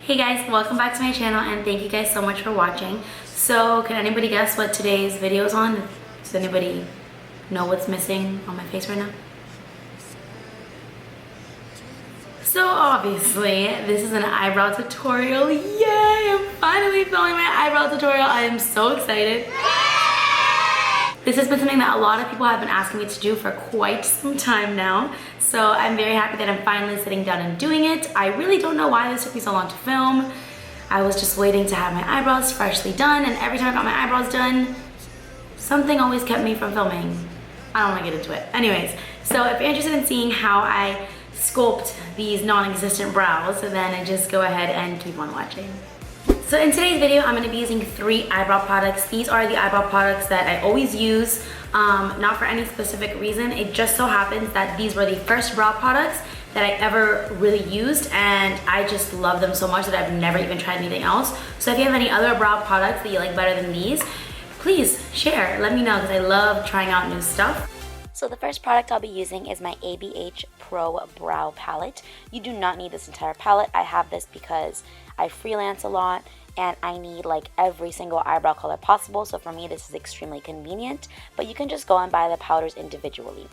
Hey guys, welcome back to my channel and thank you guys so much for watching. So can anybody guess what today's video is on? Does anybody know what's missing on my face right now? So obviously this is an eyebrow tutorial. Yay! I'm finally filming my eyebrow tutorial. I am so excited. This has been something that a lot of people have been asking me to do for quite some time now. So I'm very happy that I'm finally sitting down and doing it. I really don't know why this took me so long to film. I was just waiting to have my eyebrows freshly done, and every time I got my eyebrows done, something always kept me from filming. I don't want to get into it. Anyways, so if you're interested in seeing how I sculpt these non-existent brows, then just go ahead and keep on watching. So in today's video, I'm going to be using 3 eyebrow products. These are the eyebrow products that I always use, not for any specific reason. It just so happens that these were the first brow products that I ever really used, and I just love them so much that I've never even tried anything else. So if you have any other brow products that you like better than these, please share. Let me know because I love trying out new stuff. So the first product I'll be using is my ABH Pro Brow Palette. You do not need this entire palette. I have this because I freelance a lot and I need like every single eyebrow color possible. So for me, this is extremely convenient, but you can just go and buy the powders individually.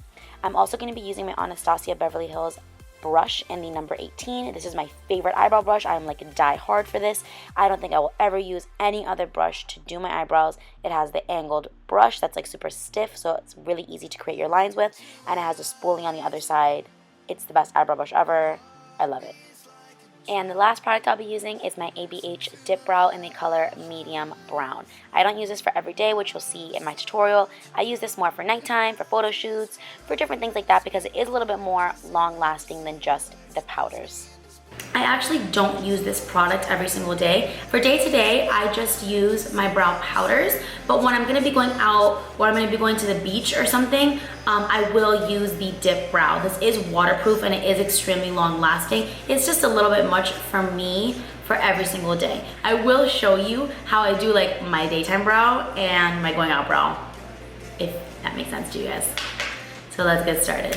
I'm also going to be using my Anastasia Beverly Hills brush in the number 18. This is my favorite eyebrow brush. I'm like die hard for this. I don't think I will ever use any other brush to do my eyebrows. It has the angled brush that's like super stiff, so it's really easy to create your lines with, and it has a spoolie on the other side. It's the best eyebrow brush ever. I love it. And the last product I'll be using is my ABH Dip Brow in the color medium brown. I don't use this for every day, which you'll see in my tutorial. I use this more for nighttime, for photo shoots, for different things like that, because it is a little bit more long lasting than just the powders. I actually don't use this product every single day. For day to day, I just use my brow powders, but when I'm gonna be going out or I'm gonna be going to the beach or something, I will use the Dip Brow. This is waterproof and it is extremely long lasting. It's just a little bit much for me for every single day. I will show you how I do like my daytime brow and my going out brow, if that makes sense to you guys. So let's get started.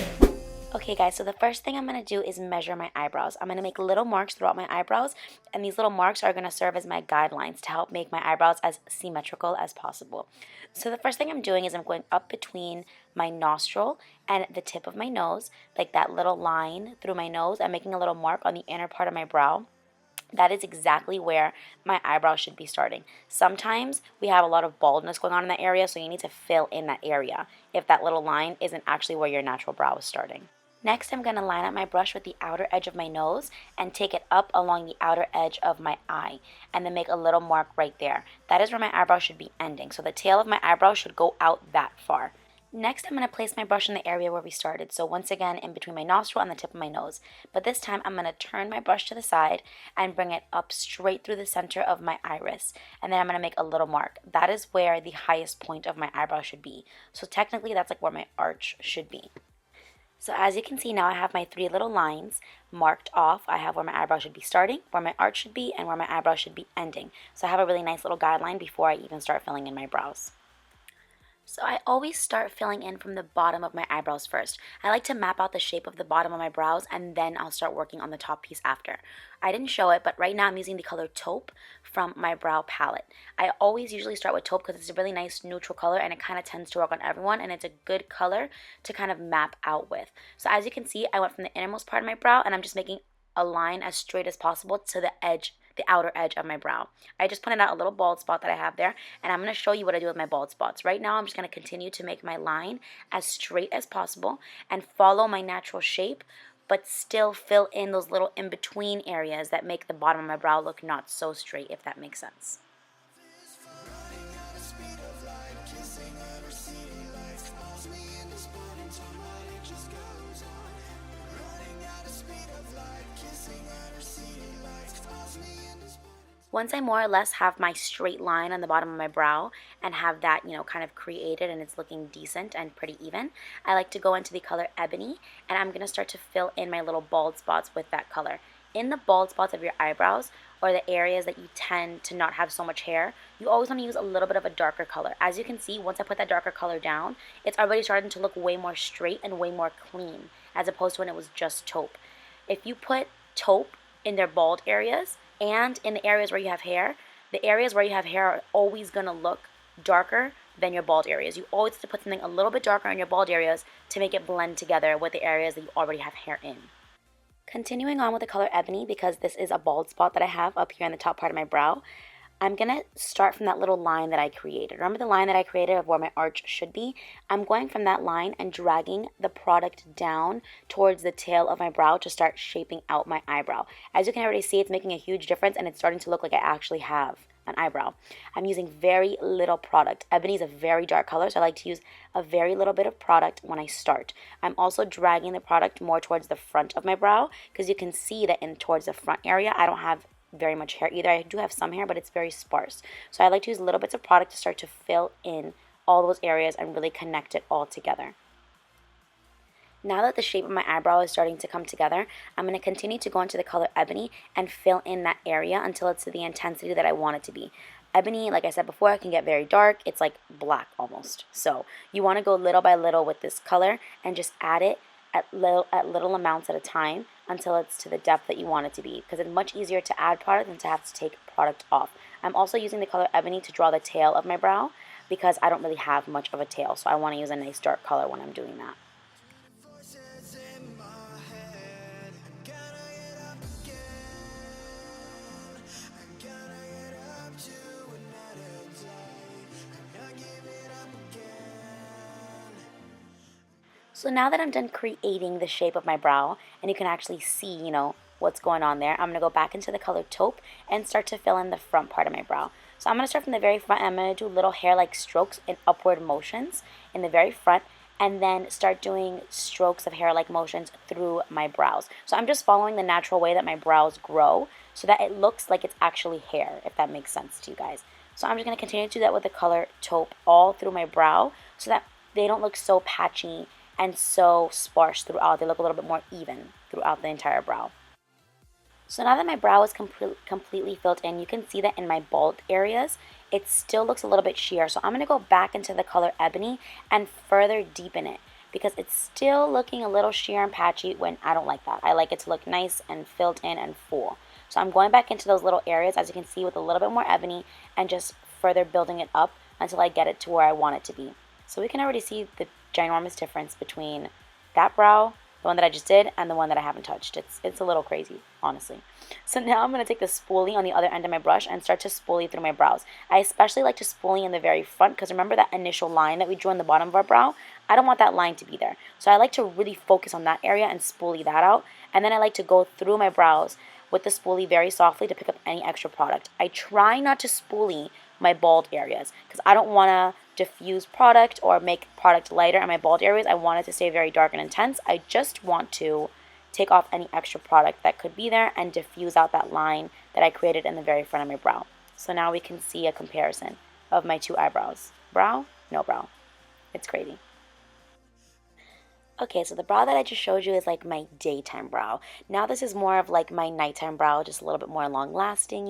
Okay guys, so the first thing I'm going to do is measure my eyebrows. I'm going to make little marks throughout my eyebrows, and these little marks are going to serve as my guidelines to help make my eyebrows as symmetrical as possible. So the first thing I'm doing is I'm going up between my nostril and the tip of my nose, like that little line through my nose. I'm making a little mark on the inner part of my brow. That is exactly where my eyebrow should be starting. Sometimes we have a lot of baldness going on in that area, so you need to fill in that area if that little line isn't actually where your natural brow is starting. Next, I'm going to line up my brush with the outer edge of my nose and take it up along the outer edge of my eye, and then make a little mark right there. That is where my eyebrow should be ending, so the tail of my eyebrow should go out that far. Next, I'm going to place my brush in the area where we started, so once again in between my nostril and the tip of my nose. But this time, I'm going to turn my brush to the side and bring it up straight through the center of my iris, and then I'm going to make a little mark. That is where the highest point of my eyebrow should be. So technically, that's like where my arch should be. So as you can see now, I have my 3 little lines marked off. I have where my eyebrow should be starting, where my arch should be, and where my eyebrow should be ending. So I have a really nice little guideline before I even start filling in my brows. So I always start filling in from the bottom of my eyebrows first. I like to map out the shape of the bottom of my brows, and then I'll start working on the top piece after. I didn't show it, but right now I'm using the color taupe from my brow palette. I always usually start with taupe because it's a really nice neutral color and it kind of tends to work on everyone, and it's a good color to kind of map out with. So as you can see, I went from the innermost part of my brow and I'm just making a line as straight as possible to the edge, the outer edge of my brow. I just pointed out a little bald spot that I have there, and I'm going to show you what I do with my bald spots. Right now, I'm just going to continue to make my line as straight as possible and follow my natural shape, but still fill in those little in-between areas that make the bottom of my brow look not so straight, if that makes sense. Once I more or less have my straight line on the bottom of my brow and have that, kind of created and it's looking decent and pretty even, I like to go into the color ebony, and I'm going to start to fill in my little bald spots with that color. In the bald spots of your eyebrows, or the areas that you tend to not have so much hair, you always want to use a little bit of a darker color. As you can see, once I put that darker color down, it's already starting to look way more straight and way more clean, as opposed to when it was just taupe. If you put taupe in their bald areas, and in the areas where you have hair. The areas where you have hair are always going to look darker than your bald areas. You always have to put something a little bit darker on your bald areas to make it blend together with the areas that you already have hair in. Continuing on with the color Ebony, because this is a bald spot that I have up here on the top part of my brow, I'm going to start from that little line that I created. Remember the line that I created of where my arch should be? I'm going from that line and dragging the product down towards the tail of my brow to start shaping out my eyebrow. As you can already see, it's making a huge difference and it's starting to look like I actually have an eyebrow. I'm using very little product. Ebony is a very dark color, so I like to use a very little bit of product when I start. I'm also dragging the product more towards the front of my brow because you can see that in towards the front area, I don't have very much hair either. I do have some hair, but it's very sparse. So I like to use little bits of product to start to fill in all those areas and really connect it all together. Now that the shape of my eyebrow is starting to come together, I'm going to continue to go into the color Ebony and fill in that area until it's to the intensity that I want it to be. Ebony, like I said before, it can get very dark. It's like black almost. So you want to go little by little with this color and just add it at little amounts at a time until it's to the depth that you want it to be, because it's much easier to add product than to have to take product off. I'm also using the color Ebony to draw the tail of my brow because I don't really have much of a tail, so I want to use a nice dark color when I'm doing that. So now that I'm done creating the shape of my brow, and you can actually see, what's going on there, I'm going to go back into the color taupe and start to fill in the front part of my brow. So I'm going to start from the very front, and I'm going to do little hair-like strokes in upward motions in the very front, and then start doing strokes of hair-like motions through my brows. So I'm just following the natural way that my brows grow so that it looks like it's actually hair, if that makes sense to you guys. So I'm just going to continue to do that with the color taupe all through my brow so that they don't look so patchy and so sparse throughout. They look a little bit more even throughout the entire brow. So now that my brow is completely filled in, you can see that in my bald areas, it still looks a little bit sheer. So I'm going to go back into the color Ebony and further deepen it because it's still looking a little sheer and patchy when I don't like that. I like it to look nice and filled in and full. So I'm going back into those little areas, as you can see, with a little bit more Ebony and just further building it up until I get it to where I want it to be. So we can already see the ginormous difference between that brow, the one that I just did, and the one that I haven't touched. It's a little crazy, honestly. So now I'm going to take the spoolie on the other end of my brush and start to spoolie through my brows. I especially like to spoolie in the very front because remember that initial line that we drew on the bottom of our brow? I don't want that line to be there. So I like to really focus on that area and spoolie that out. And then I like to go through my brows with the spoolie very softly to pick up any extra product. I try not to spoolie my bald areas because I don't want to diffuse product or make product lighter on my bald areas. I want it to stay very dark and intense. I just want to take off any extra product that could be there and diffuse out that line that I created in the very front of my brow. So now we can see a comparison of my two eyebrows. Brow, no brow. It's crazy. Okay, so the brow that I just showed you is like my daytime brow. Now this is more of like my nighttime brow, just a little bit more long lasting,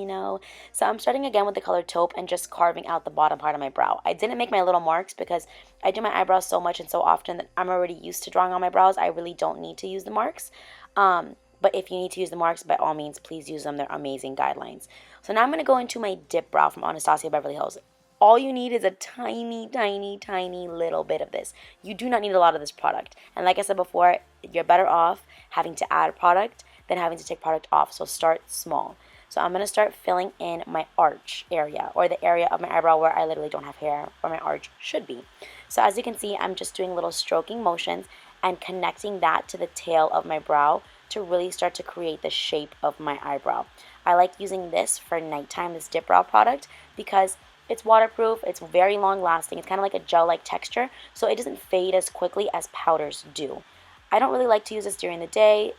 So I'm starting again with the color taupe and just carving out the bottom part of my brow. I didn't make my little marks because I do my eyebrows so much and so often that I'm already used to drawing on my brows. I really don't need to use the marks. But if you need to use the marks, by all means, please use them. They're amazing guidelines. So now I'm going to go into my dip brow from Anastasia Beverly Hills. All you need is a tiny, tiny, tiny little bit of this. You do not need a lot of this product. And like I said before, you're better off having to add product than having to take product off. So start small. So I'm going to start filling in my arch area, or the area of my eyebrow where I literally don't have hair, where my arch should be. So as you can see, I'm just doing little stroking motions and connecting that to the tail of my brow to really start to create the shape of my eyebrow. I like using this for nighttime, this dip brow product, because it's waterproof, it's very long lasting, it's kind of like a gel-like texture, so it doesn't fade as quickly as powders do. I don't really like to use this during the day,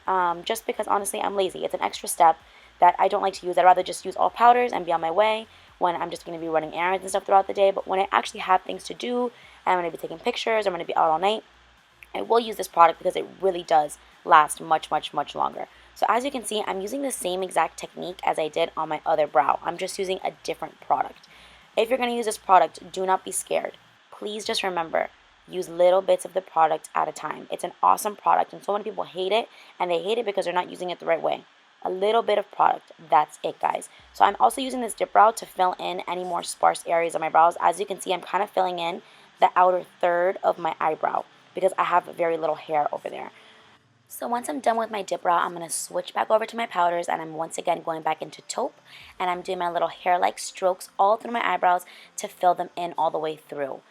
just because honestly I'm lazy. It's an extra step that I don't like to use. I'd rather just use all powders and be on my way when I'm just going to be running errands and stuff throughout the day. But when I actually have things to do, and I'm going to be taking pictures, I'm going to be out all night, I will use this product because it really does last much, much, much longer. So as you can see, I'm using the same exact technique as I did on my other brow. I'm just using a different product. If you're going to use this product, do not be scared. Please just remember, use little bits of the product at a time. It's an awesome product, and so many people hate it, and they hate it because they're not using it the right way. a little bit of product. That's it, guys. So I'm also using this dip brow to fill in any more sparse areas of my brows. As you can see, I'm kind of filling in the outer third of my eyebrow because I have very little hair over there. So once I'm done with my dip brow, I'm going to switch back over to my powders, and I'm once again going back into taupe, and I'm doing my little hair-like strokes all through my eyebrows to fill them in all the way through.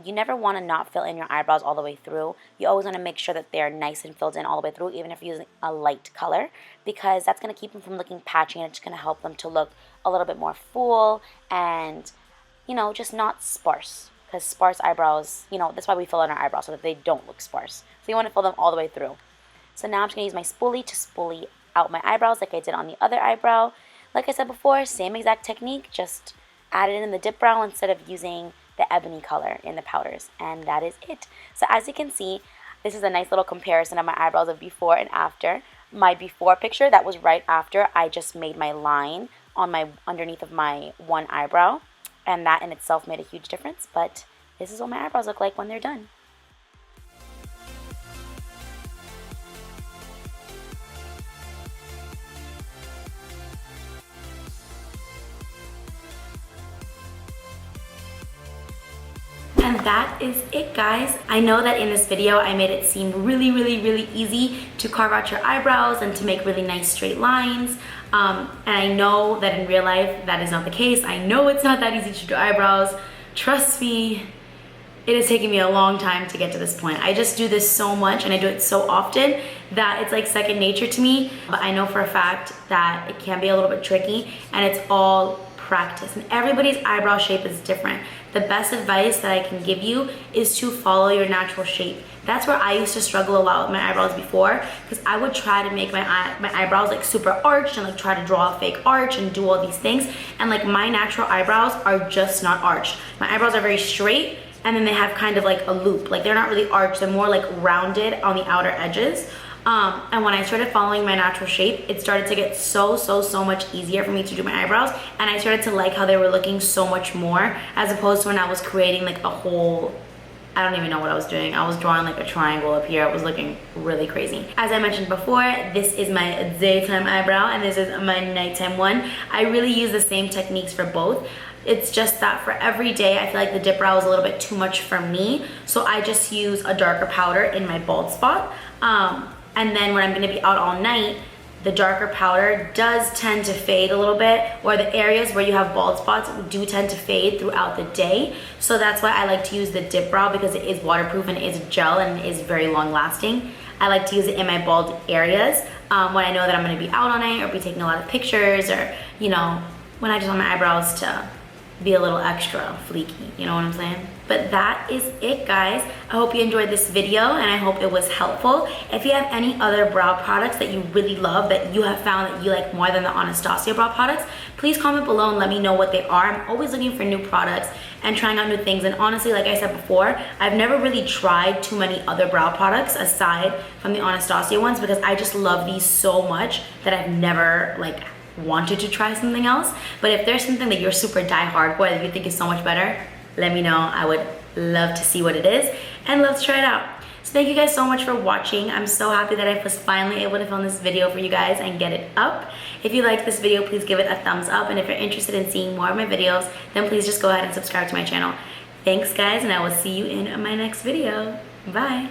You never want to not fill in your eyebrows all the way through. You always want to make sure that they're nice and filled in all the way through, even if you're using a light color, because that's going to keep them from looking patchy, and it's going to help them to look a little bit more full and, you know, just not sparse. Because sparse eyebrows, you know, that's why we fill in our eyebrows, so that they don't look sparse. So you want to fill them all the way through. So now I'm just going to use my spoolie to spoolie out my eyebrows like I did on the other eyebrow. Like I said before, same exact technique, just add it in the dip brow instead of using the ebony color in the powders. And that is it. So as you can see, this is a nice little comparison of my eyebrows of before and after. My before picture, that was right after I just made my line on my underneath of my one eyebrow. And that in itself made a huge difference. But this is what my eyebrows look like when they're done. And that is it, guys. I know that in this video I made it seem really, really, really easy to carve out your eyebrows and to make really nice straight lines. And I know that in real life that is not the case. I know it's not that easy to do eyebrows. Trust me, it has taken me a long time to get to this point. I just do this so much and I do it so often that it's like second nature to me. But I know for a fact that it can be a little bit tricky, and it's all practice, and everybody's eyebrow shape is different. The best advice that I can give you is to follow your natural shape. That's where I used to struggle a lot with my eyebrows before, because I would try to make my eyebrows like super arched and like try to draw a fake arch and do all these things, and like my natural eyebrows are just not arched. My eyebrows are very straight, and then they have kind of like a loop. Like they're not really arched, they're more like rounded on the outer edges. And when I started following my natural shape, it started to get so much easier for me to do my eyebrows, and I started to like how they were looking so much more, as opposed to when I was creating like a whole, I don't even know what I was doing. I was drawing like a triangle up here. It was looking really crazy. As I mentioned before, this is my daytime eyebrow and this is my nighttime one. I really use the same techniques for both. It's just that for every day, I feel like the dip brow is a little bit too much for me, so I just use a darker powder in my bald spot. And then when I'm gonna be out all night, the darker powder does tend to fade a little bit, or the areas where you have bald spots do tend to fade throughout the day. So that's why I like to use the dip brow, because it is waterproof and it is gel and it is very long lasting. I like to use it in my bald areas when I know that I'm gonna be out all night or be taking a lot of pictures, or, you know, when I just want my eyebrows to be a little extra fleeky, you know what I'm saying? But that is it, guys. I hope you enjoyed this video and I hope it was helpful. If you have any other brow products that you really love, that you have found that you like more than the Anastasia brow products, please comment below and let me know what they are. I'm always looking for new products and trying out new things. And honestly, like I said before, I've never really tried too many other brow products aside from the Anastasia ones, because I just love these so much that I've never like wanted to try something else. But if there's something that you're super die hardcore that you think is so much better, let me know. I would love to see what it is and love to try it out. So thank you guys so much for watching. I'm so happy that I was finally able to film this video for you guys and get it up. If you liked this video, please give it a thumbs up, and if you're interested in seeing more of my videos, then please just go ahead and subscribe to my channel. Thanks, guys, and I will see you in my next video. Bye.